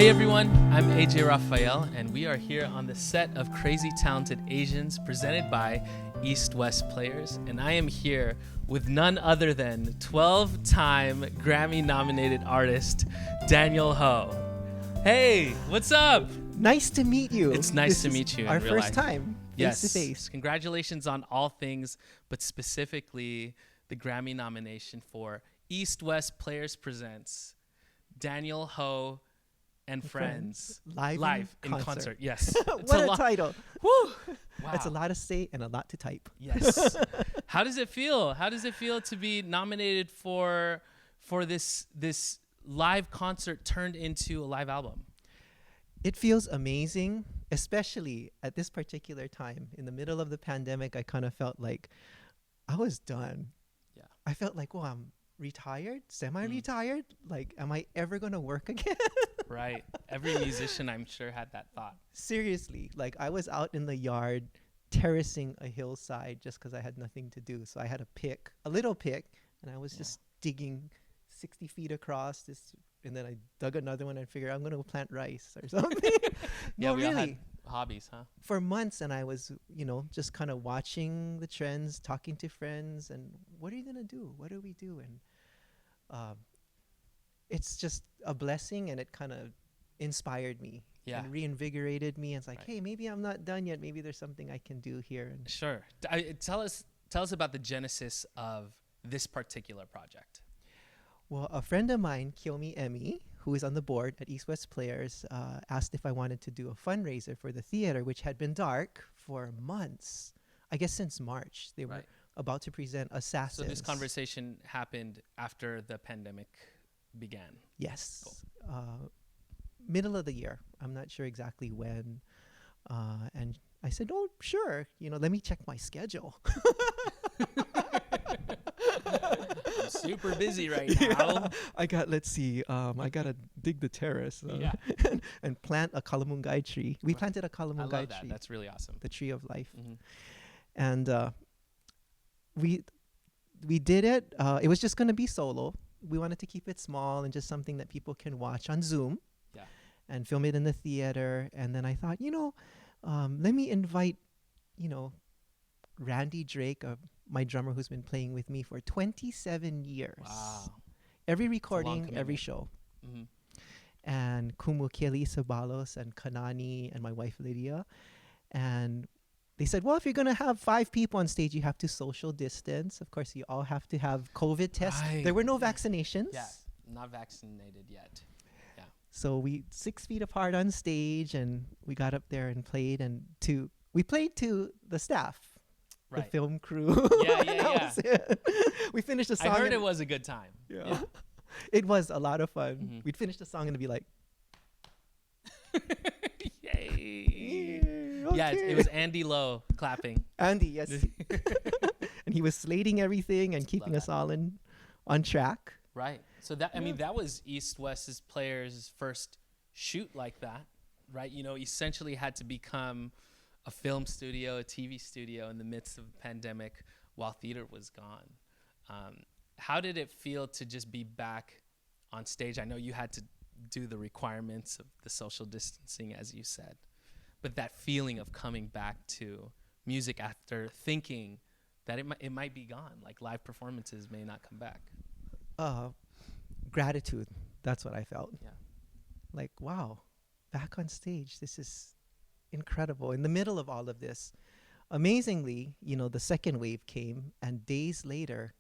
Hey everyone, I'm AJ Rafael, and we are here on the set of Crazy Talented Asians presented by East West Players, and I am here with none other than 12-time Grammy-nominated artist Daniel Ho. Hey, what's up? Nice to meet you. It's nice to meet you in our real first life. time Yes. face to face. Congratulations on all things, but specifically the Grammy nomination for East West Players Presents Daniel Ho and Friends. Live in concert. Yes. What a title. Woo! Wow. That's a lot to say and a lot to type. Yes. How does it feel? How does it feel to be nominated for this live concert turned into a live album? It feels amazing, especially at this particular time. In the middle of the pandemic, I kind of felt like I was done. Yeah. I felt like, well, I'm retired, semi-retired. Like, am I ever going to work again? Right. Every musician, I'm sure, had that thought. Seriously, like I was out in the yard terracing a hillside just because I had nothing to do. So I had a little pick, and I was just digging 60 feet across this, and then I dug another one and figured I'm going to plant rice or something. Yeah, No, we all really. had hobbies, huh? For months, and I was, just kind of watching the trends, talking to friends, and what are you going to do? What do we do? And it's just a blessing, and it kind of inspired me and reinvigorated me. And it's like, hey, maybe I'm not done yet. Maybe there's something I can do here. And Sure. Tell us about the genesis of this particular project. well, a friend of mine, Kiyomi Emi, who is on the board at East West Players, asked if I wanted to do a fundraiser for the theater, which had been dark for months. I guess since March. They were about to present Assassins. So this conversation happened after the pandemic began. Yes. Cool. Middle of the year. I'm not sure exactly when. And I said, oh, sure. Let me check my schedule. I'm super busy right now. I got to dig the terrace and plant a Kalamungai tree. We planted a Kalamungai I love that. tree. That's really awesome. The tree of life. Mm-hmm. And we did it. It was just going to be solo. We wanted to keep it small and just something that people can watch on Zoom and film it in the theater. And then I thought, let me invite, Randy Drake, my drummer who's been playing with me for 27 years. Wow. Every recording, every show. Mm-hmm. And Kumukeli Sabalos and Kanani and my wife Lydia. And they said, well, if you're going to have 5 people on stage, you have to social distance. Of course, you all have to have COVID tests. Right. There were no vaccinations. Yeah, not vaccinated yet. Yeah. So we 6 feet apart on stage, and we got up there and played. And we played to the staff, the film crew. Yeah. We finished the song. I heard it was a good time. Yeah. It was a lot of fun. Mm-hmm. We'd finish the song and it'd be like, yay. Okay. Yeah, it was Andy Lowe clapping. Andy, yes. And he was slating everything and keeping us all on track. Right. So that was East West's Players' first shoot like that, right? Essentially had to become a film studio, a TV studio in the midst of the pandemic while theater was gone. How did it feel to just be back on stage? I know you had to do the requirements of the social distancing, as you said, but that feeling of coming back to music after thinking that it might be gone, like live performances may not come back. Gratitude. That's what I felt. Yeah. Like, wow, back on stage. This is incredible. In the middle of all of this, amazingly, the second wave came, and days later,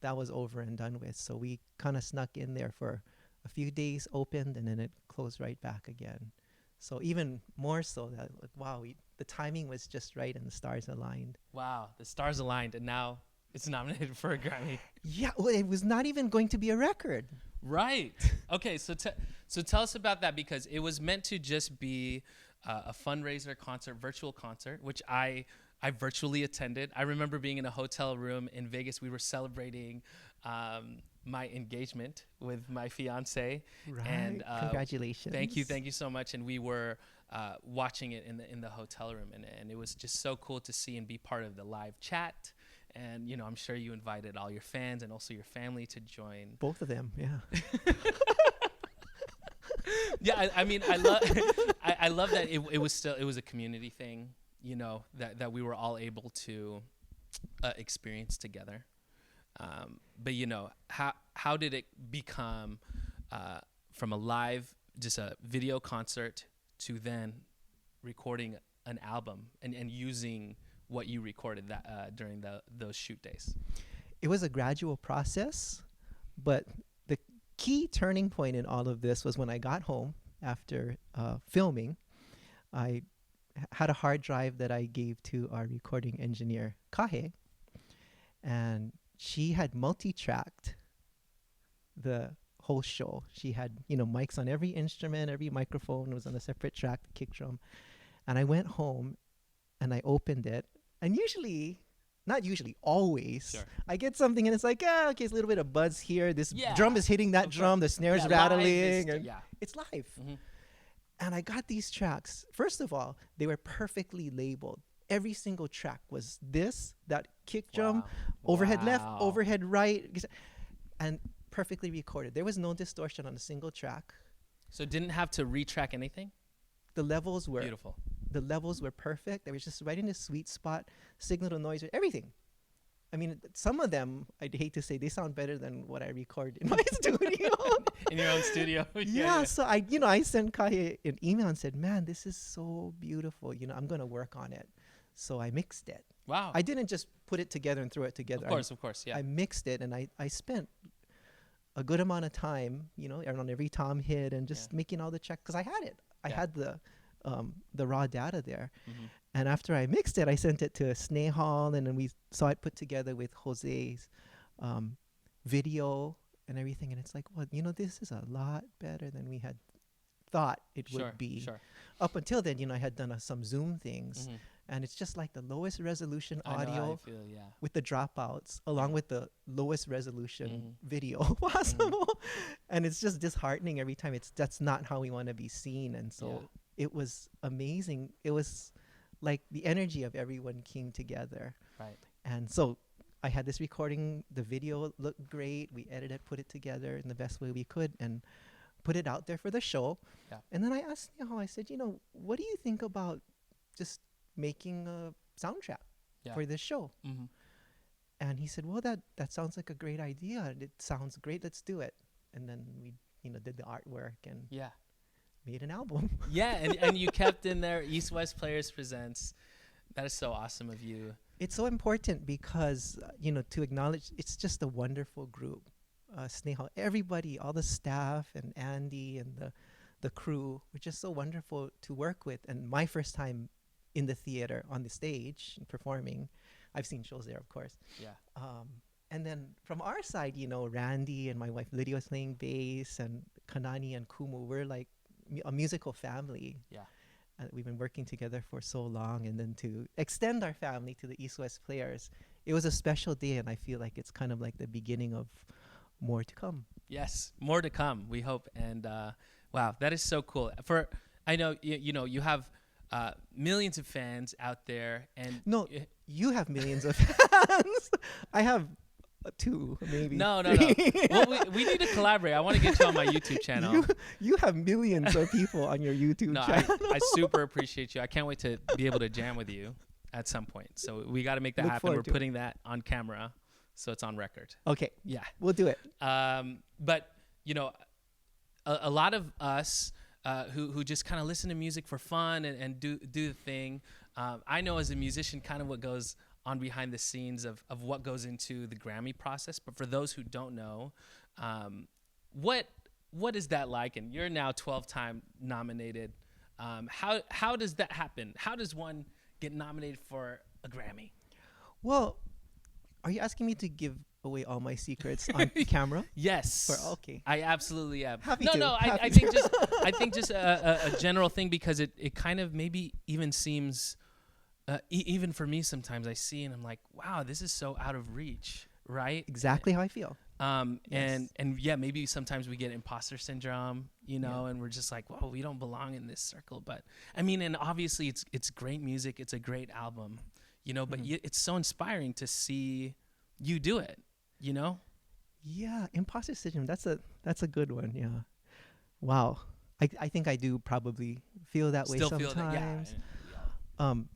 that was over and done with. So we kind of snuck in there for a few days, opened, and then it closed right back again. So even more so that, like, wow, the timing was just right and the stars aligned. Wow, the stars aligned, and now it's nominated for a Grammy. Yeah, well, it was not even going to be a record. Right. Okay, so tell us about that, because it was meant to just be a fundraiser concert, virtual concert, which I virtually attended. I remember being in a hotel room in Vegas. We were celebrating my engagement with my fiance. Right. And congratulations. Thank you so much. And we were watching it in the hotel room, and it was just so cool to see and be part of the live chat. And I'm sure you invited all your fans and also your family to join. Both of them, yeah. Yeah, I mean, I love, I love that it was still, it was a community thing, you know, that we were all able to experience together. But you know, how did it become from a live, just a video concert to then recording an album and using what you recorded that during those shoot days? It was a gradual process, but the key turning point in all of this was when I got home after filming. I had a hard drive that I gave to our recording engineer, Kahe, and she had multi-tracked the whole show. She had, you know, mics on every instrument, every microphone was on a separate track, the kick drum. And I went home and I opened it. And usually, not usually, always, Sure. I get something and it's like, okay, it's a little bit of buzz here. This Yeah, drum is hitting that of drum, the course. snare's Yeah, live rattling. is- And yeah. it's live. Mhm. And I got these tracks. First of all, they were perfectly labeled. Every single track was this, that kick drum, Wow. overhead left, Wow. overhead right, and perfectly recorded. There was no distortion on a single track. So didn't have to retrack anything? The levels were Beautiful. perfect. They were just right in the sweet spot, signal to noise, everything. I mean, some of them, I'd hate to say, they sound better than what I record in my studio. In your own studio? Yeah, so I sent Kai an email and said, man, this is so beautiful. You know, I'm going to work on it. So I mixed it. Wow. I didn't just put it together and throw it together. Of course, yeah. I mixed it, and I spent a good amount of time, you know, on every tom hit and just making all the checks, because I had it. I had the raw data there. Mm-hmm. And after I mixed it, I sent it to Snehal, and then we saw it put together with Jose's video and everything. And it's like, well, you know, this is a lot better than we had thought it would be. Sure. Up until then, you know, I had done some Zoom things, Mhm. and it's just like the lowest resolution I know how audio you feel, yeah. with the dropouts, along with the lowest resolution Mhm. video possible. And it's just disheartening every time. That's not how we want to be seen. And so it was amazing. It was like the energy of everyone came together. Right. And so I had this recording. The video looked great. We edited, put it together in the best way we could, and put it out there for the show. Yeah. And then I asked Neha, I said, you know, what do you think about just making a soundtrack for this show? Mm-hmm. And he said, well, that sounds like a great idea. It sounds great. Let's do it. And then we, you know, did the artwork and made an album. Yeah, and you kept in there East West Players Presents. That is so awesome of you. It's so important because, you know, to acknowledge it's just a wonderful group. Snehal, everybody, all the staff and Andy and the crew were just so wonderful to work with. And my first time in the theater on the stage and performing, I've seen shows there, of course. Yeah. And then from our side, you know, Randy and my wife Lydia was playing bass, and Kanani and Kumu, we're like a musical family. Yeah. We've been working together for so long, and then to extend our family to the East West Players, it was a special day, and I feel like it's kind of like the beginning of more to come. Yes, more to come, we hope. And wow, that is so cool. I know you know you have millions of fans out there, and No, you have millions of fans. I have 2, maybe. No. Well, we need to collaborate. I want to get you on my YouTube channel. You have millions of people on your YouTube channel. I super appreciate you. I can't wait to be able to jam with you at some point. So we got to make that Look happen. We're forward to it. putting that on camera, so it's on record. Okay, Yeah. we'll do it. But you know, a lot of us who just kind of listen to music for fun and do the thing. I know as a musician kind of what goes on behind the scenes of what goes into the Grammy process. But for those who don't know, what is that like? And you're now 12-time nominated. How does that happen? How does one get nominated for a Grammy? Well, are you asking me to give away all my secrets on camera? Yes. Okay. I absolutely am. Happy no, to. no. I Happy think just a general thing, because it kind of maybe even seems even for me sometimes I see and I'm like, wow, this is so out of reach, right? Exactly how I feel. And yeah, maybe sometimes we get imposter syndrome, you know, and we're just like, whoa, we don't belong in this circle. But I mean, and obviously it's great music, it's a great album, you know, but it's so inspiring to see you do it, you know? Yeah, imposter syndrome. That's a good one. Yeah. Wow. I think I do probably feel that way Still feel that, yeah, sometimes. yeah. Um,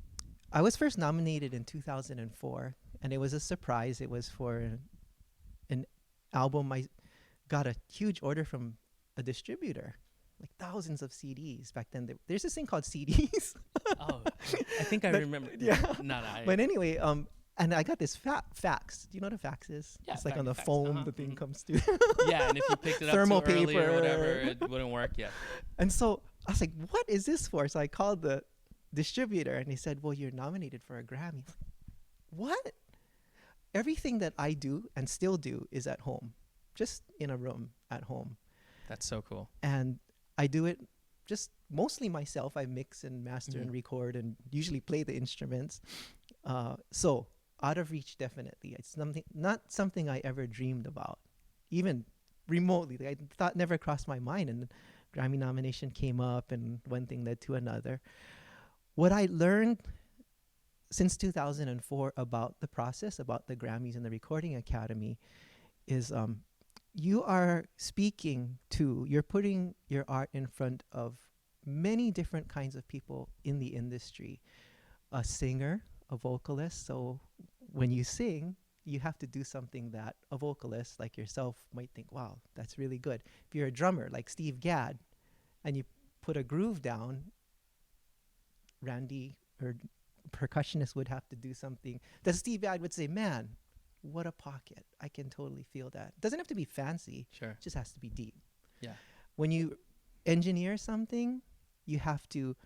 I was first nominated in 2004, and it was a surprise. It was for an album. I got a huge order from a distributor, like thousands of CDs back then. There's this thing called CDs. Oh, I think I But- remember. yeah. No, no. But anyway, and I got this fax. Do you know what a fax is? Yeah, It's like on the fax. phone, Uh-huh. the thing Mhm. comes to. Yeah, and if you picked it up Thermal too early or whatever, paper. it wouldn't work. Yeah. And so I was like, what is this for? So I called the distributor and he said, well, you're nominated for a Grammy. What? Everything that I do and still do is at home, just in a room at home. That's so cool. And I do it just mostly myself. I mix and master Mhm. and record and usually play the instruments. So out of reach, definitely. It's not something I ever dreamed about, even remotely. Like, I thought never crossed my mind. And the Grammy nomination came up, and one thing led to another. What I learned since 2004 about the process, about the Grammys and the Recording Academy, is you are you're putting your art in front of many different kinds of people in the industry. A singer, a vocalist. So when you sing, you have to do something that a vocalist like yourself might think, wow, that's really good. If you're a drummer like Steve Gadd and you put a groove down, Randy or percussionist would have to do something that Steve Gadd would say, man, what a pocket. I can totally feel that. Doesn't have to be fancy. Sure. It just has to be deep. Yeah. When you engineer something, you have to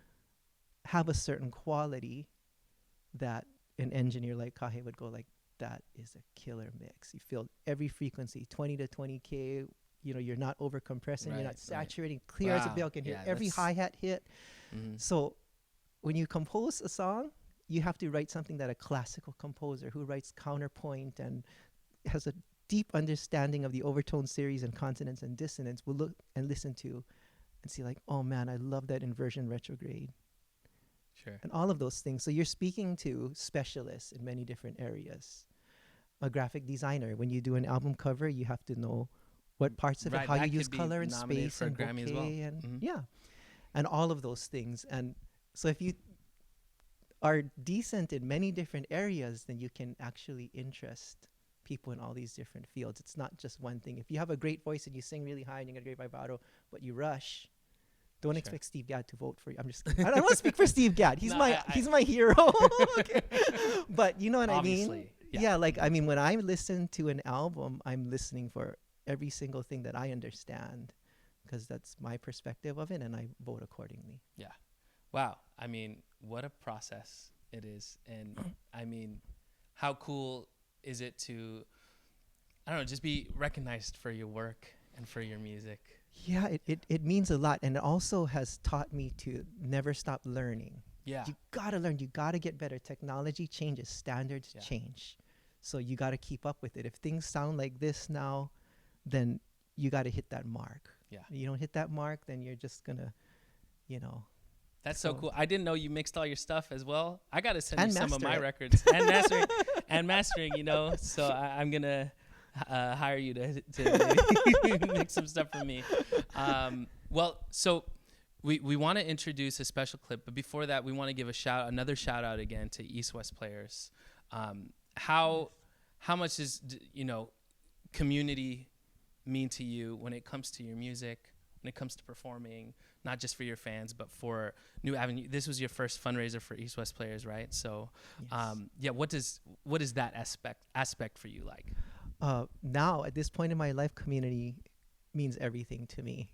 have a certain quality that an engineer like Kahe would go like, that is a killer mix. You feel every frequency, 20 to 20K. You know, you're not over compressing, Right, you're right. not saturating, clear as a Wow. bell, can hear Yeah, every that's- hi-hat hit. Mhm. So when you compose a song, you have to write something that a classical composer who writes counterpoint and has a deep understanding of the overtone series and consonance and dissonance will look and listen to and see like, oh man, I love that inversion retrograde Sure. and all of those things. So you're speaking to specialists in many different areas. A graphic designer, when you do an album cover, you have to know what parts of Right, it, how that you use could be color and nominated space for a and Grammy as well. bouquet and Mhm. yeah, and all of those things. And so if you are decent in many different areas, then you can actually interest people in all these different fields. It's not just one thing. If you have a great voice and you sing really high and you get a great vibrato, but you rush, don't Sure. expect Steve Gadd to vote for you. I'm just kidding. I don't want to speak for Steve Gadd. He's No, he's my hero. Okay. But you know what I mean? Obviously, Yeah. yeah. Like I mean when I listen to an album, I'm listening for every single thing that I understand because that's my perspective of it and I vote accordingly. Wow. I mean, what a process it is. And I mean, how cool is it to, I don't know, just be recognized for your work and for your music? Yeah, it means a lot. And it also has taught me to never stop learning. Yeah. You gotta learn. You gotta get better. Technology changes. Standards Yeah. change. So you gotta keep up with it. If things sound like this now, then you gotta hit that mark. Yeah. You don't hit that mark, then you're just gonna, you know. That's so So- cool. I didn't know you mixed all your stuff as well. I got to send And you some of master my it. records and mastering, you know. So I'm going to hire you to mix some stuff for me. Well, so we want to introduce a special clip, but before that, we want to give another shout out again to East West Players. How much is, community mean to you when it comes to your music, when it comes to performing, not just for your fans, but for New Avenue? This was your first fundraiser for East West Players, right? So, Yes. what is that aspect for you like? Now at this point in my life, community means everything to me.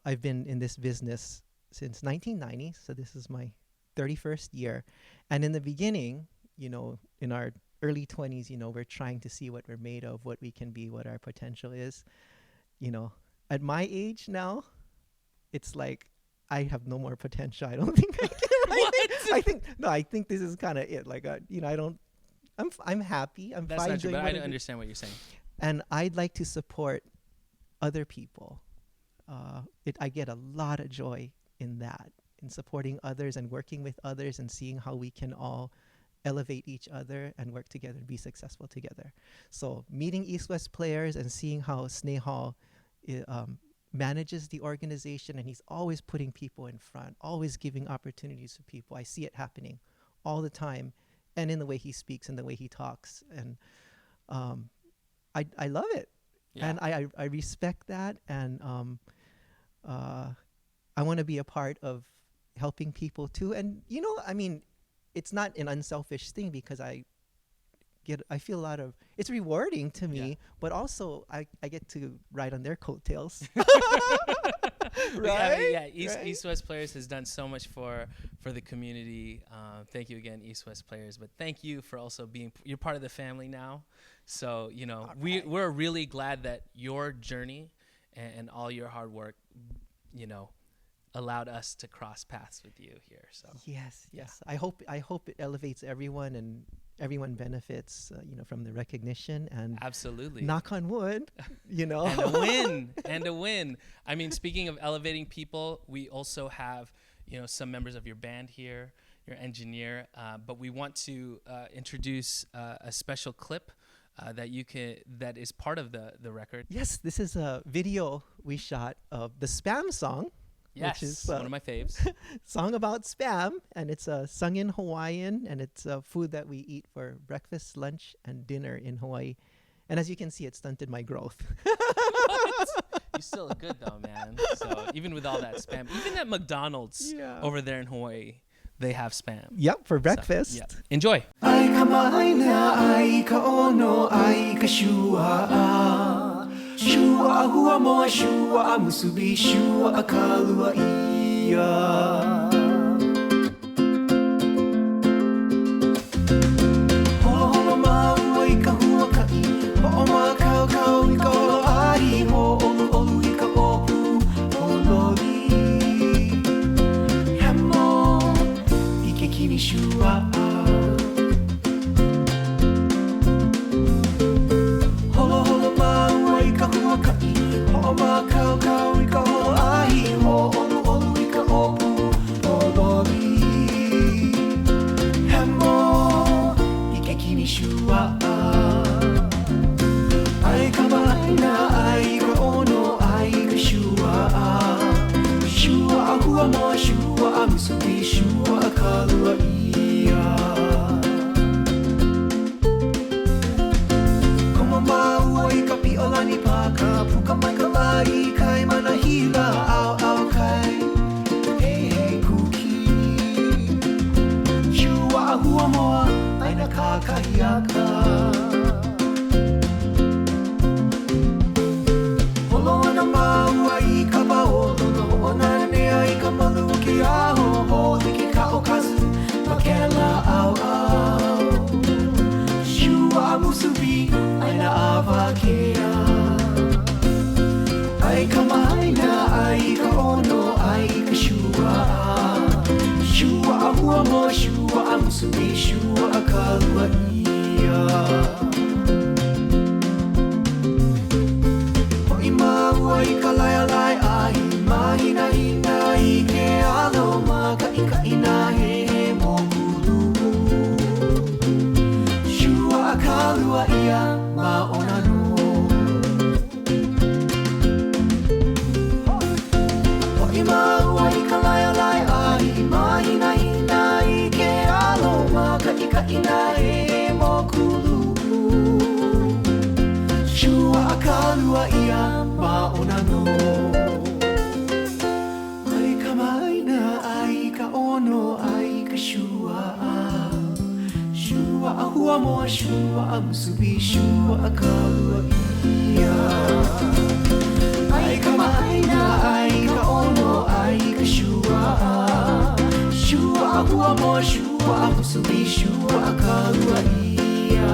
I've been in this business since 1990, so this is my 31st year. And in the beginning, in our early 20s, we're trying to see what we're made of, what we can be, what our potential is. At my age now, it's like I have no more potential. I don't think I can. I think this is kind of it. Like, I'm happy. I'm That's fine not true, doing but what I I don't do. understand what you're saying. And I'd like to support other people. I get a lot of joy in that, in supporting others and working with others and seeing how we can all elevate each other and work together and be successful together. So meeting East West Players and seeing how Snehal manages the organization, and he's always putting people in front, always giving opportunities to people. I see it happening all the time, and in the way he speaks and the way he talks. And I love it. Yeah. And I respect that. And I want to be a part of helping people too. And, you know, I mean, it's not an unselfish thing, because I feel a lot of, it's rewarding to me, but also I get to ride on their coattails. Right? Yeah, East West Players has done so much for the community. Thank you again, East West Players. But thank you for also you're part of the family now. So, you know, we're really glad that your journey and all your hard work, you know, allowed us to cross paths with you here. So yes. I hope it elevates everyone, and everyone benefits, you know, from the recognition. And absolutely, knock on wood, you know, and a win. I mean, speaking of elevating people, we also have, you know, some members of your band here, your engineer, but we want to introduce a special clip that is part of the record. Yes, this is a video we shot of the Spam song. Yes, which is one of my faves. Song about spam, and it's sung in Hawaiian, and it's food that we eat for breakfast, lunch, and dinner in Hawaii. And as you can see, it stunted my growth. You still look good though, man. So even with all that spam, even at McDonald's over there in Hawaii, they have spam. Yep, for breakfast. So, enjoy. Shua hua moa shua musubi shua akalua ia. Holo holo mau i ka hua kai, ho'o ma kau kau i ka holo ai, ho olu olu i ka opu olori. Hemo i ke kini shua. Ho'o ma kau kau i ka holo ai, ho olu olu i ka opu olori. Hemo i ke kini shua. Ai ka maina ai ka ono ai ka shua. Shua a hua moa shua a musubi shua a kalua ia. Koma maua i ka pi'olani paka, puka mai ka lai kai mana hila au au kai. Hey hey kuki. Shua a hua moa aina ka kahiaka. Holo ana maua i ka paolo, no ona nea i ka malu ki aho, ho hiki ka okazu, pakela au au. Shua a musubi aina awakea. Ai ka maina ai ka ono ai ka shua. Shua a hua moa shua a musubi shua a kalua ia. Hoi maua i ka laia lai ai, mahina hina i ke alo ma ka ika ina he he mo kulu. Shua a kalua ia ma ona no. Hoi maua i ka laia lai ai, mahina hina i ke alo ma ka ika ina he he mo kulu. Shua a kalua ia ma ona no. Ai ka maina ai ka ono ai ka shua. Shua a hua moa shua a musubi shua a kalua ia. Ai ka maina ai ka ono ai ka shua. Shua a hua moa shua a musubi shua a kalua ia.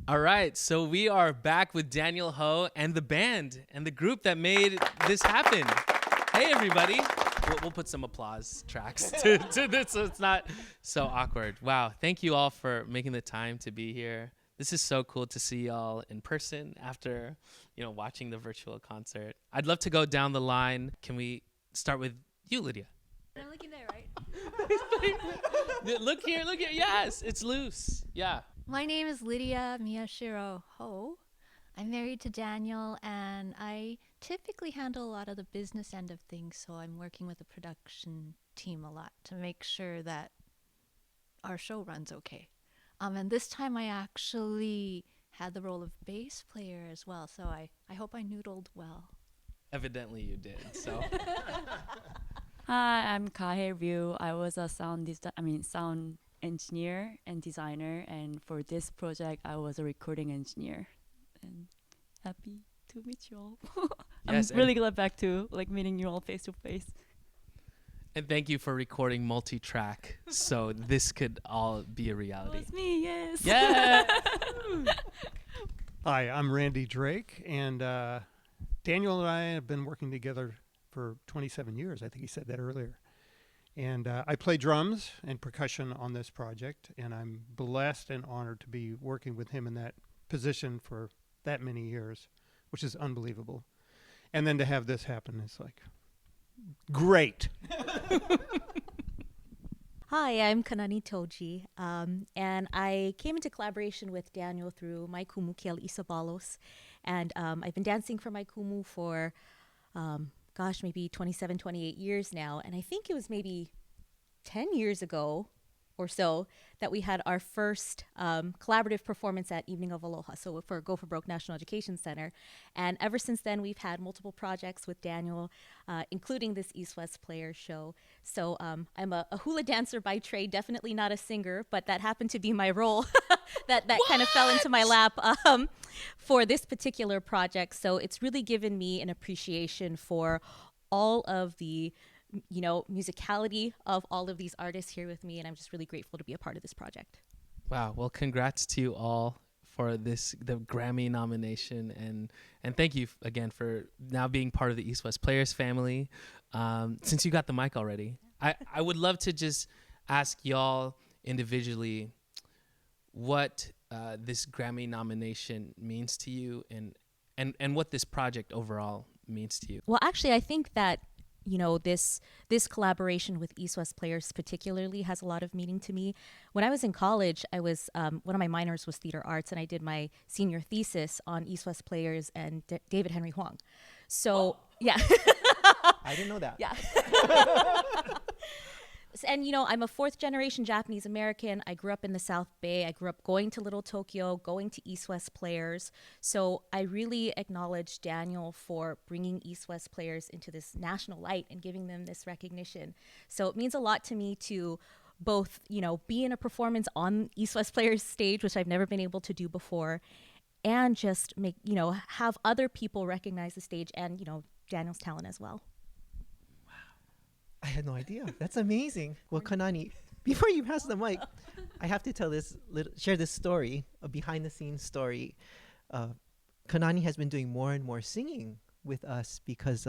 All right, so we are back with Daniel Ho and the band and the group that made this happen. Hey, everybody. We'll put some applause tracks to this so it's not so awkward. Wow, thank you all for making the time to be here. This is so cool to see y'all in person after, watching the virtual concert. I'd love to go down the line. Can we start with you, Lydia? I'm looking there, right? Look here. Yes, it's loose. Yeah. My name is Lydia Miyashiro Ho. I'm married to Daniel, and I typically handle a lot of the business end of things, so I'm working with the production team a lot to make sure that our show runs okay. And this time I actually had the role of bass player as well, so I hope I noodled well. Evidently you did, so. Hi, I'm Kahe Ryu. I was a sound engineer and designer, and for this project I was a recording engineer. And happy to meet you all. Yes, I'm really glad back to meeting you all face to face. And thank you for recording multi-track so this could all be a reality. It's me, yes. Yeah. Hi, I'm Randy Drake, and Daniel and I have been working together for 27 years. I think he said that earlier. And I play drums and percussion on this project, and I'm blessed and honored to be working with him in that position for that many years, which is unbelievable. And then to have this happen is like great. Hi, I'm Kanani Toji, and I came into collaboration with Daniel through my kumu Kiel Isabalos, and I've been dancing for my kumu for, maybe 27, 28 years now, and I think it was maybe 10 years ago or so that we had our first collaborative performance at Evening of Aloha, so for Go for Broke National Education Center. And ever since then, we've had multiple projects with Daniel, including this East West Players show. So I'm a hula dancer by trade, definitely not a singer, but that happened to be my role that kind of fell into my lap for this particular project. So it's really given me an appreciation for all of the musicality of all of these artists here with me, and I'm just really grateful to be a part of this project. Wow. Well, congrats to you all for the Grammy nomination, and thank you again for now being part of the East West Players family. Since you got the mic already, I would love to just ask y'all individually what this Grammy nomination means to you, and what this project overall means to you. Well, actually, I think that this collaboration with East West Players particularly has a lot of meaning to me. When I was in college, I was one of my minors was theater arts, and I did my senior thesis on East West Players and David Henry Hwang. So yeah, I didn't know that. Yeah. And I'm a fourth generation Japanese American. I grew up in the South Bay. I grew up going to Little Tokyo, going to East West Players. So I really acknowledge Daniel for bringing East West Players into this national light and giving them this recognition. So it means a lot to me to both, be in a performance on East West Players stage, which I've never been able to do before, and just make, have other people recognize the stage and, Daniel's talent as well. I had no idea. That's amazing. Well, Kanani, before you pass the mic, I have to share this story, a behind-the-scenes story. Kanani has been doing more and more singing with us because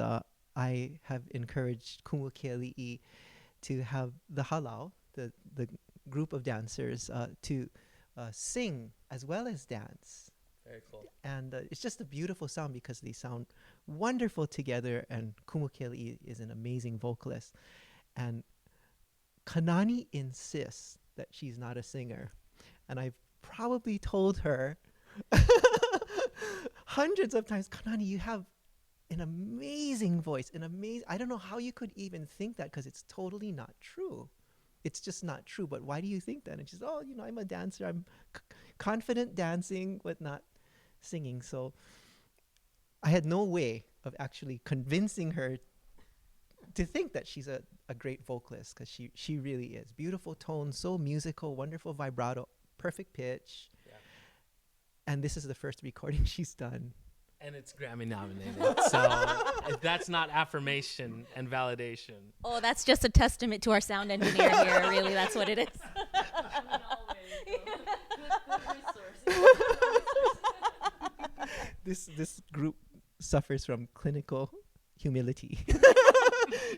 I have encouraged Kumu Keali'i to have the halau, the group of dancers, to sing as well as dance. Very cool. And it's just a beautiful sound because they sound wonderful together, and Kumu Keali'i is an amazing vocalist. And Kanani insists that she's not a singer. And I've probably told her hundreds of times, Kanani, you have an amazing voice, I don't know how you could even think that, because it's totally not true. It's just not true. But why do you think that? And she's, I'm a dancer. I'm confident dancing, but not singing. So I had no way of actually convincing her to think that she's a great vocalist, because she really is. Beautiful tone, so musical, wonderful vibrato, perfect pitch. Yeah. And this is the first recording she's done. And it's Grammy nominated. So if that's not affirmation and validation. Oh, that's just a testament to our sound engineer here. Really, that's what it is. Good resources. this group suffers from clinical humility.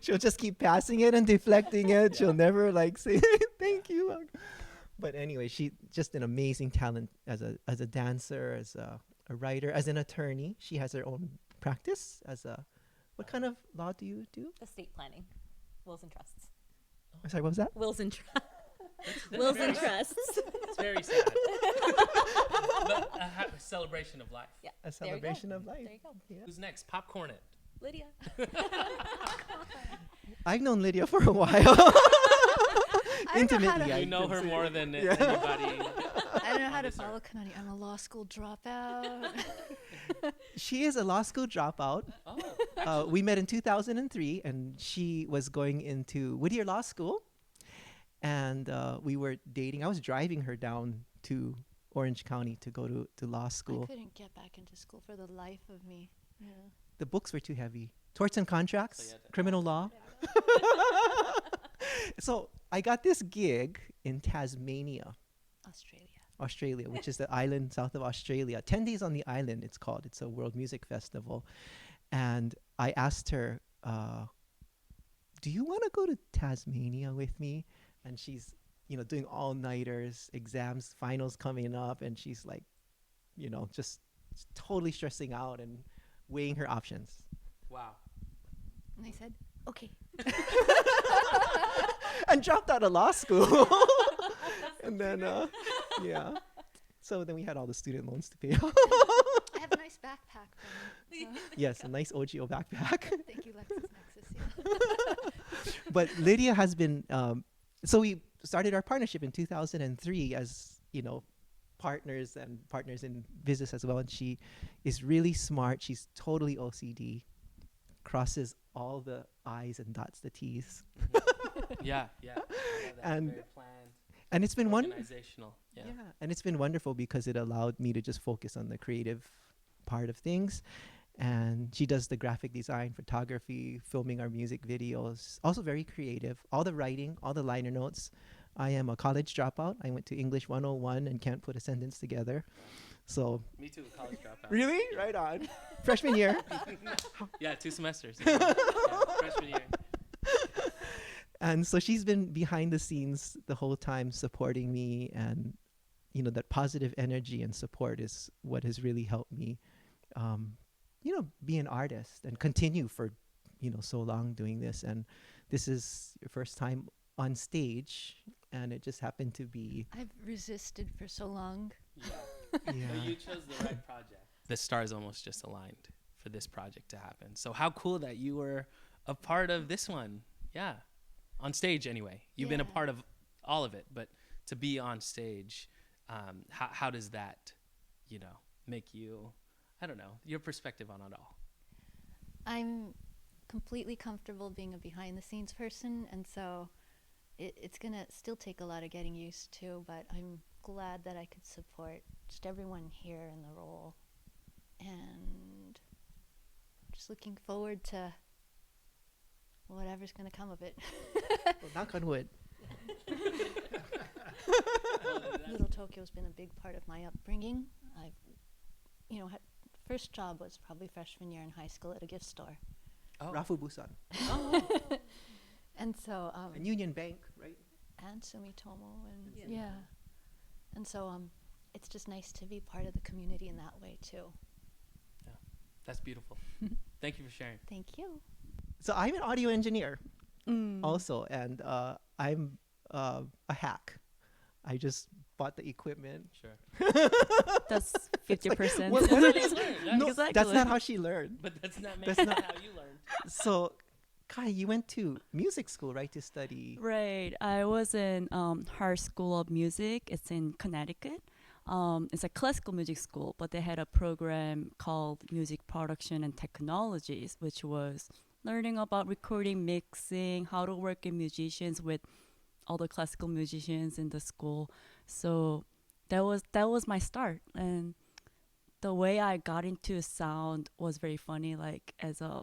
She'll just keep passing it and deflecting it. She'll never like say thank you. But anyway, she just an amazing talent as a dancer, as a writer, as an attorney. She has her own practice as a. What kind of law do you do? Estate planning, wills and trusts. Sorry, what was that? Wills and trusts. That's Wills very and sad. trusts. It's very sad. But a celebration of life. Yeah. A there you go. celebration of life. There you go. Yeah. Who's next? Popcorn it. Lydia. I've known Lydia for a while. I don't know how Intimately, to- I You know can her say. more than Yeah. anybody. I don't know how to Yes, sir. follow Kanani. I'm a law school dropout. She is a law school dropout. Oh, We met in 2003, and she was going into Whittier Law School, and we were dating. I was driving her down to Orange County to go to law I school. couldn't get back into school for the life of me. Yeah. The books were too heavy. Torts and contracts, So you had to- criminal law. So I got this gig in Tasmania, Australia. Australia, which is the island south of Australia. 10 days on the island, it's called. It's a world music festival. And I asked her, do you want to go to Tasmania with me? And she's, doing all-nighters, exams, finals coming up. And she's like, just totally stressing out and weighing her options. wow. And I said, okay. And dropped out of law school. And then, yeah. So then we had all the student loans to pay off. I have a nice backpack from you. Yes, a nice OGO backpack. Thank you, LexisNexis. Yeah. But Lydia has been, so we started our partnership in 2003 as, partners in business as well. And she is really smart. She's totally OCD, crosses all the I's and dots the T's. Yeah, yeah. I love that. And- Very planned. And it's been Organizational. Yeah. and it's been wonderful because it allowed me to just focus on the creative part of things. And she does the graphic design, photography, filming our music videos. Also very creative. All the writing, all the liner notes. I am a college dropout. I went to English 101 and can't put a sentence together. So Me too, college dropout. really, right on. Freshman year. Yeah, 2 semesters. Yeah, freshman year. And so she's been behind the scenes the whole time supporting me, and that positive energy and support is what has really helped me be an artist and continue for so long doing this. And this is your first time on stage, and it just happened to be I've resisted for so long. Yeah. But you chose the right project. The stars almost just aligned for this project to happen. So how cool that you were a part of this one. Yeah. On stage anyway. You've been a Yeah. part of all of it, but to be on stage, how does that, make you, I don't know, your perspective on it all? I'm completely comfortable being a behind the scenes person, and so it's gonna still take a lot of getting used to, but I'm glad that I could support just everyone here in the role, and just looking forward to whatever's gonna come of it. well, knock on wood. Little Tokyo's been a big part of my upbringing. I've, had first job was probably freshman year in high school at a gift store, Oh. Rafu Busan and so and Union Bank, right? and Sumitomo, and and so it's just nice to be part of the community in that way too. That's beautiful. Thank you for sharing. Thank you. So I'm an audio engineer also, and I'm a hack. I just bought the equipment. Sure. That's 50%. What it is? Yeah, Exactly. That's not how she learned. But that's not That's maybe not- how you learned. So, Kai, you went to music school, right, to study? Right. I was in Hart School of Music. It's in Connecticut. It's a classical music school, but they had a program called Music Production and Technologies, which was learning about recording, mixing, how to work with musicians with all the classical musicians in the school. So that was my start. And the way I got into sound was very funny, like as a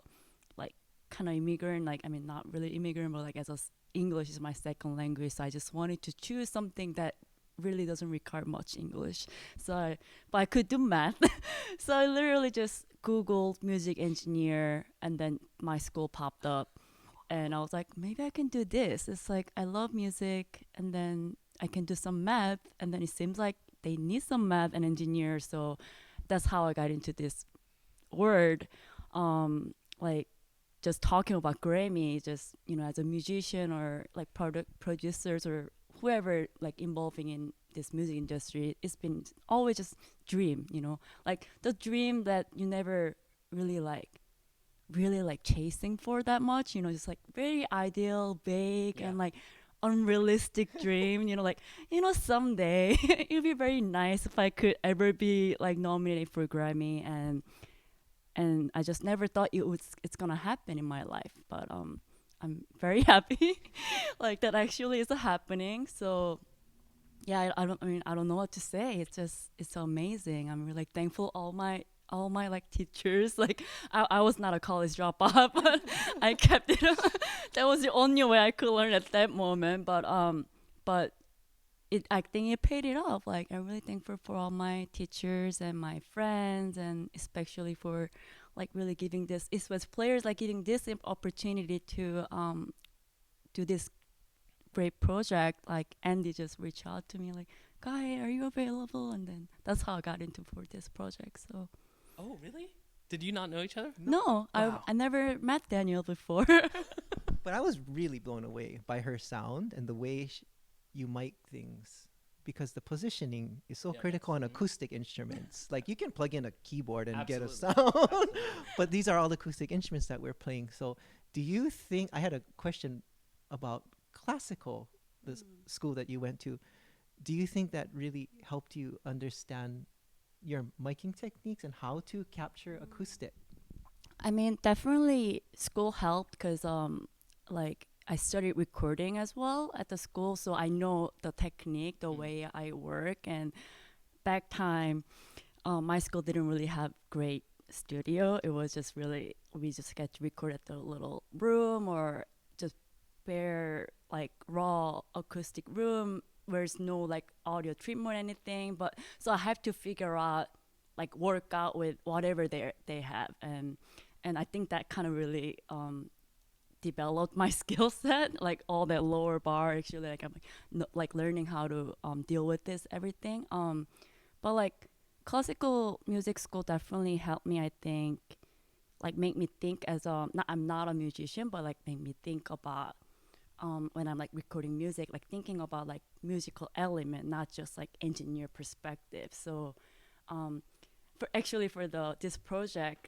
kind of immigrant, not really immigrant, but as English is my second language. So I just wanted to choose something that really doesn't require much English. But I could do math. So I literally just Googled music engineer, and then my school popped up. And I was like, maybe I can do this. It's like, I love music, and then I can do some math, and then it seems like they need some math and engineers. So that's how I got into this word. Like, just talking about Grammy, just, as a musician or like product producers or whoever like involving in this music industry, it's been always just dream, like the dream that you never really like chasing for that much, just like very ideal, vague, and like unrealistic dream, like, someday it'd be very nice if I could ever be like nominated for Grammy, and I just never thought it's gonna happen in my life, but I'm very happy like that actually is happening. So yeah, I don't know what to say. It's amazing. I'm really thankful all my like teachers. Like I was not a college dropout, but I kept it. That was the only way I could learn at that moment. But I think it paid it off. Like I'm really thankful for all my teachers and my friends, and especially for like really giving this East West players like giving this opportunity to do this great project. Like Andy just reached out to me like, "Guy, are you available?" And then that's how I got into for this project. So. Oh, really? Did you not know each other? No, Wow. I never met Danielle before. But I was really blown away by her sound and the way you mic things, because the positioning is so Yeah, critical on that's- acoustic instruments. Like you can plug in a keyboard and get a Absolutely. sound, but these are all acoustic instruments that we're playing. So do you think, I had a question about classical, school that you went to. Do you think that really helped you understand your miking techniques and how to capture acoustic? I mean, definitely school helped because like I studied recording as well at the school, so I know the technique, the way I work. And back time, my school didn't really have great studio. It was just really we just get to record at the little room or just bare like raw acoustic room. There's no like audio treatment or anything, but so I have to figure out like work out with whatever they have, and I think that kind of really developed my skill set, like all that lower bar actually, like I'm like learning how to deal with this everything. But like classical music school definitely helped me, I think, like make me think as I'm not a musician, but like make me think about when I'm like recording music, like thinking about like musical element, not just like engineer perspective. So for this project,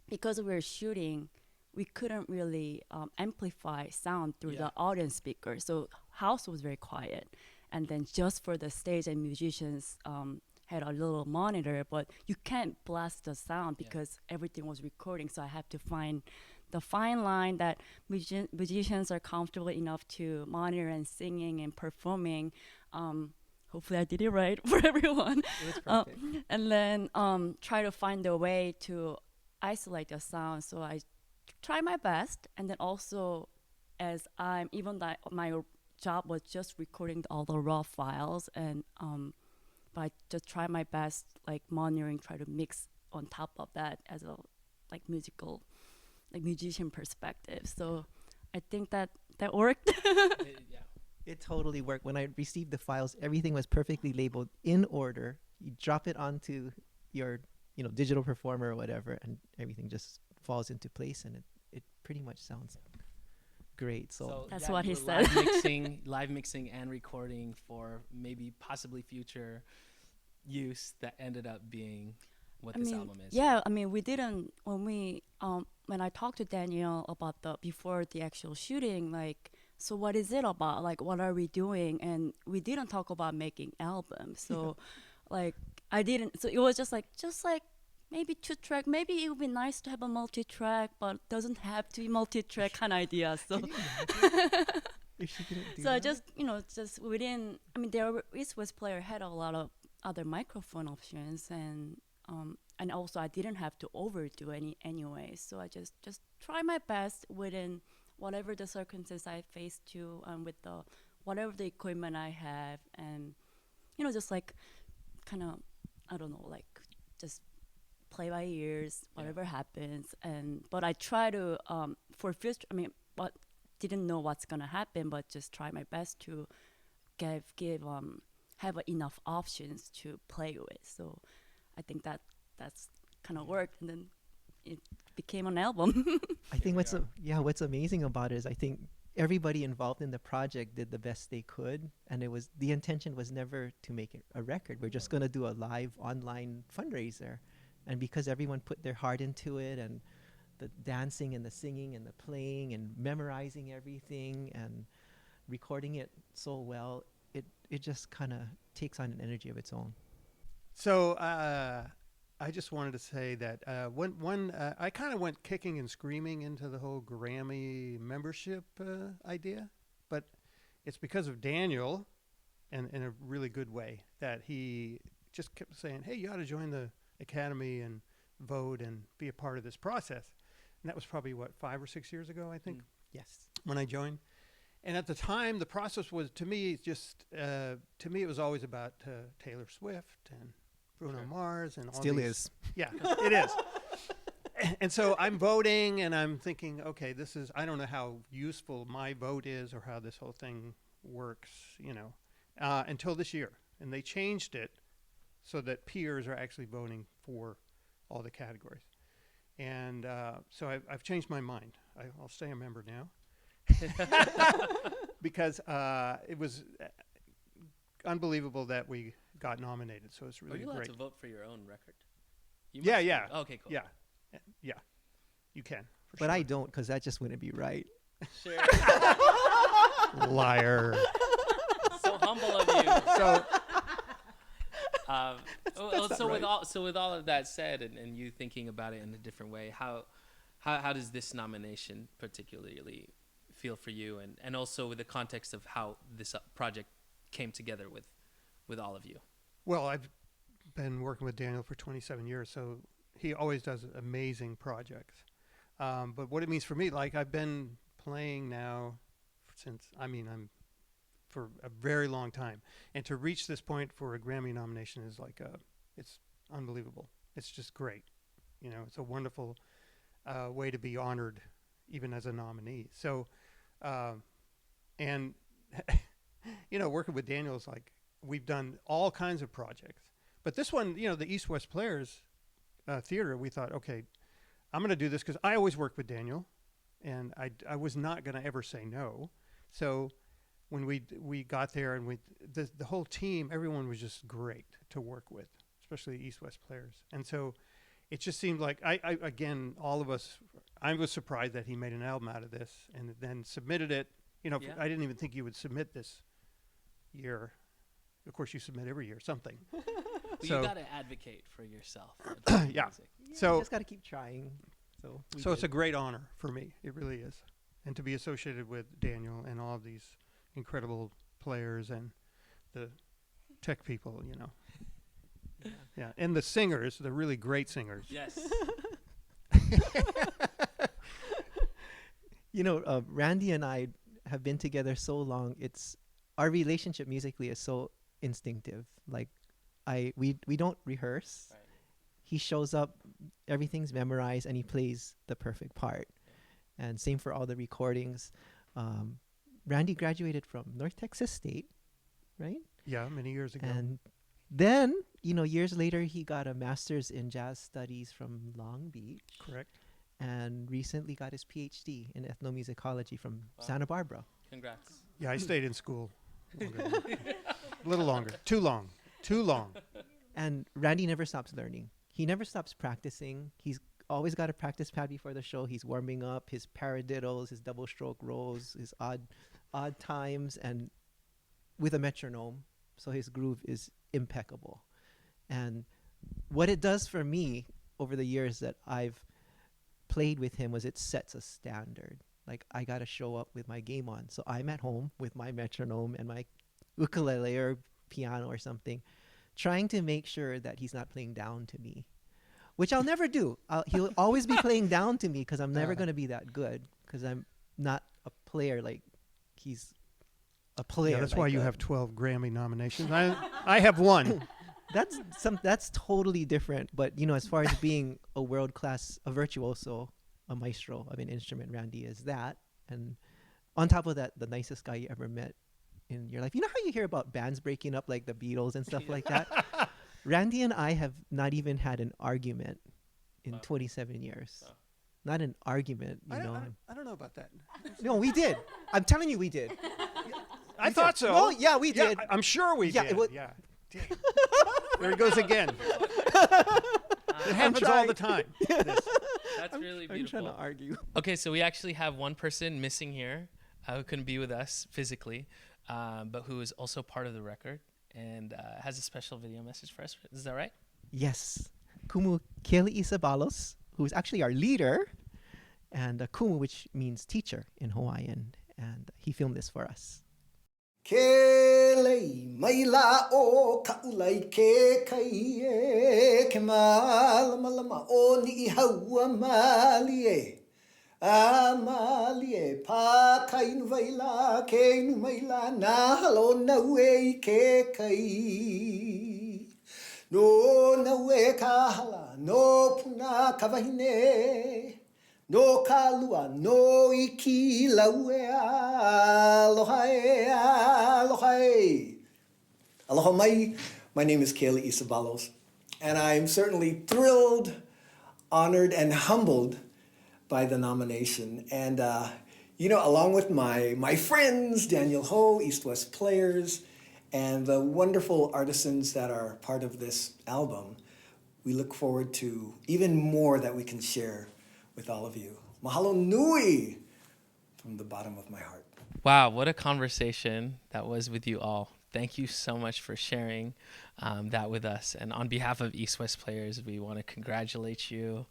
because we were shooting, we couldn't really amplify sound through the audience speaker. So house was very quiet, and then just for the stage and musicians had a little monitor, but you can't blast the sound because everything was recording. So I have to find the fine line that musicians are comfortable enough to monitor and singing and performing. Hopefully I did it right for everyone. It was perfect. And then try to find a way to isolate the sound. So I try my best. And then also, as even though my job was just recording all the raw files, and but I just try my best, like monitoring, try to mix on top of that as a like musical, like musician perspective. So I think that worked. It totally worked. When I received the files, everything was perfectly labeled in order. You drop it onto your, digital performer or whatever, and everything just falls into place, and it pretty much sounds great. So That's what you he were said. live mixing and recording for maybe possibly future use that ended up being what this album is. Yeah, I mean, we didn't when I talked to Danielle about before the actual shooting, like, so what is it about? Like, what are we doing? And we didn't talk about making albums. So, like, I didn't. So it was just like maybe 2-track. Maybe it would be nice to have a multi-track, but doesn't have to be multi-track kind of idea. So. Can you imagine if she didn't do So I that? just we didn't. I mean, there East West player had a lot of other microphone options, and also I didn't have to overdo anyway. So I just try my best within whatever the circumstances I faced to, with whatever the equipment I have, and just like kind of, I don't know, like just play by ears, whatever happens. But I try to for future. I mean, but didn't know what's gonna happen, but just try my best to have enough options to play with. So I think that's kind of worked, and then it became an album. I think what's amazing about it is I think everybody involved in the project did the best they could, and the intention was never to make it a record. We're just going to do a live online fundraiser, and because everyone put their heart into it, and the dancing and the singing and the playing and memorizing everything and recording it so well, it just kind of takes on an energy of its own. So I just wanted to say that I kind of went kicking and screaming into the whole Grammy membership idea, but it's because of Daniel, and in a really good way, that he just kept saying, "Hey, you ought to join the Academy and vote and be a part of this process." And that was probably 5 or 6 years ago, I think, Yes. when I joined. And at the time, the process was, to me, it was always about Taylor Swift and Bruno Mars and all Still these. is. Yeah, it is. And so I'm voting, and I'm thinking, okay, I don't know how useful my vote is or how this whole thing works, until this year. And they changed it so that peers are actually voting for all the categories. And so I've changed my mind. I'll stay a member now. Because it was unbelievable that we got nominated. So it's really Are you allowed great. to vote for your own record? You Yeah, must yeah. be. Okay, cool. Yeah. You can. For But sure. I don't, because that just wouldn't be right. Sure. Liar. So humble of you. So So with all of that said, and you thinking about it in a different way, how does this nomination particularly feel for you, and also with the context of how this project came together with all of you? Well, I've been working with Daniel for 27 years, so he always does amazing projects. But what it means for me, like I've been playing now I'm for a very long time, and to reach this point for a Grammy nomination is it's unbelievable. It's just great. It's a wonderful way to be honored, even as a nominee. So, and working with Daniel is like, we've done all kinds of projects, but this one, the East West Players Theater, we thought, okay, I'm going to do this because I always worked with Daniel, and I was not going to ever say no. So when we got there, and the whole team, everyone was just great to work with, especially East West Players. And so it just seemed like again, all of us, I was surprised that he made an album out of this and then submitted it. I didn't even think you would submit this year. Of course, you submit every year something. Well, So- you got to advocate for yourself. Yeah. Music. So- you just got to keep trying. So It's a great honor for me. It really is. And to be associated with Daniel and all of these incredible players and the tech people, Yeah. And the singers, the really great singers. Yes. Randy and I have been together so long. Our relationship musically is so instinctive. Like, we don't rehearse. Right. He shows up, everything's memorized, and he plays the perfect part. And same for all the recordings. Randy graduated from North Texas State, right? Yeah, many years ago. And then, years later, he got a master's in jazz studies from Long Beach. Correct. And recently got his PhD in ethnomusicology from Wow. Santa Barbara. Congrats. Yeah, I stayed in school longer than a little longer. Too long. And Randy never stops learning. He never stops practicing. He's always got a practice pad before the show. He's warming up his paradiddles, his double stroke rolls, his odd times, and with a metronome. So his groove is impeccable. And what it does for me over the years that I've played with him was it sets a standard. Like, I got to show up with my game on. So I'm at home with my metronome and my ukulele or piano or something, trying to make sure that he's not playing down to me, which I'll never do. He'll always be playing down to me because I'm never going to be that good because I'm not a player like he's a player. Yeah, that's like why you a- have 12 Grammy nominations. I have one. That's totally different. But you know, as far as being a world class, a virtuoso, a maestro of an instrument, Randy is that. And on top of that, the nicest guy you ever met in your life. You know how you hear about bands breaking up, like the Beatles and stuff like that. Randy and I have not even had an argument in 27 years. Wow. Not an argument, you know. I don't know about that. No, we did. I'm telling you, we did. I thought so. No, yeah, we Yeah, did. I'm sure we Yeah, did. it wa- Yeah. There he goes again. It happens all the time. That's really I'm trying beautiful. to argue. Okay, so we actually have one person missing here who couldn't be with us physically, but who is also part of the record and has a special video message for us. Is that right? Yes. Kumu Keli Isabalos, who is actually our leader, and Kumu, which means teacher in Hawaiian, and he filmed this for us. Kelei maila o kaulai ke kai e ke malama o ni I haua mali e a mali e pa kai nu vaila ke nu maila na halo na we ke kai no na we ka hala no puna ka wahine no kalua, no iki laue, aloha e, aloha e. Aloha mai, my name is Kaylee Isabalos, and I'm certainly thrilled, honored, and humbled by the nomination. And, you know, along with my friends, Daniel Ho, East West Players, and the wonderful artisans that are part of this album, we look forward to even more that we can share with all of you. Mahalo nui from the bottom of my heart. Wow, what a conversation that was with you all. Thank you so much for sharing that with us. And on behalf of East West Players, we want to congratulate you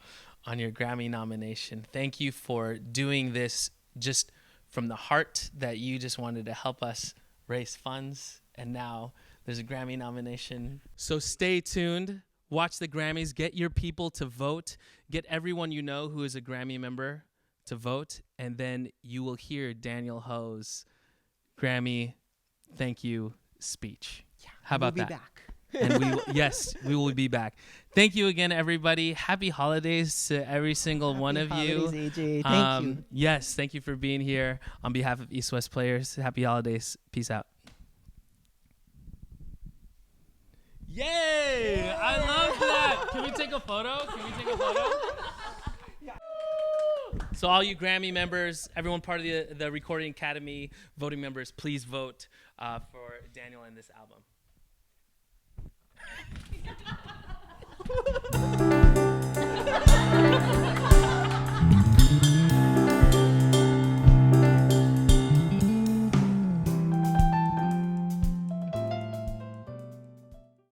on your Grammy nomination. Thank you for doing this just from the heart, that you just wanted to help us raise funds. And now there's a Grammy nomination. So stay tuned. Watch the Grammys. Get your people to vote. Get everyone you know who is a Grammy member to vote. And then you will hear Daniel Ho's Grammy thank you speech. Yeah, how about we'll that? Be back. And we will, yes, we will be back. Thank you again, everybody. Happy holidays to every single one of you. Holidays, AJ. Thank you. Yes, thank you for being here. On behalf of East West Players, happy holidays. Peace out. Yay! I love that. Can we take a photo? So all you Grammy members, everyone part of the Recording Academy, voting members, please vote for Daniel and this album.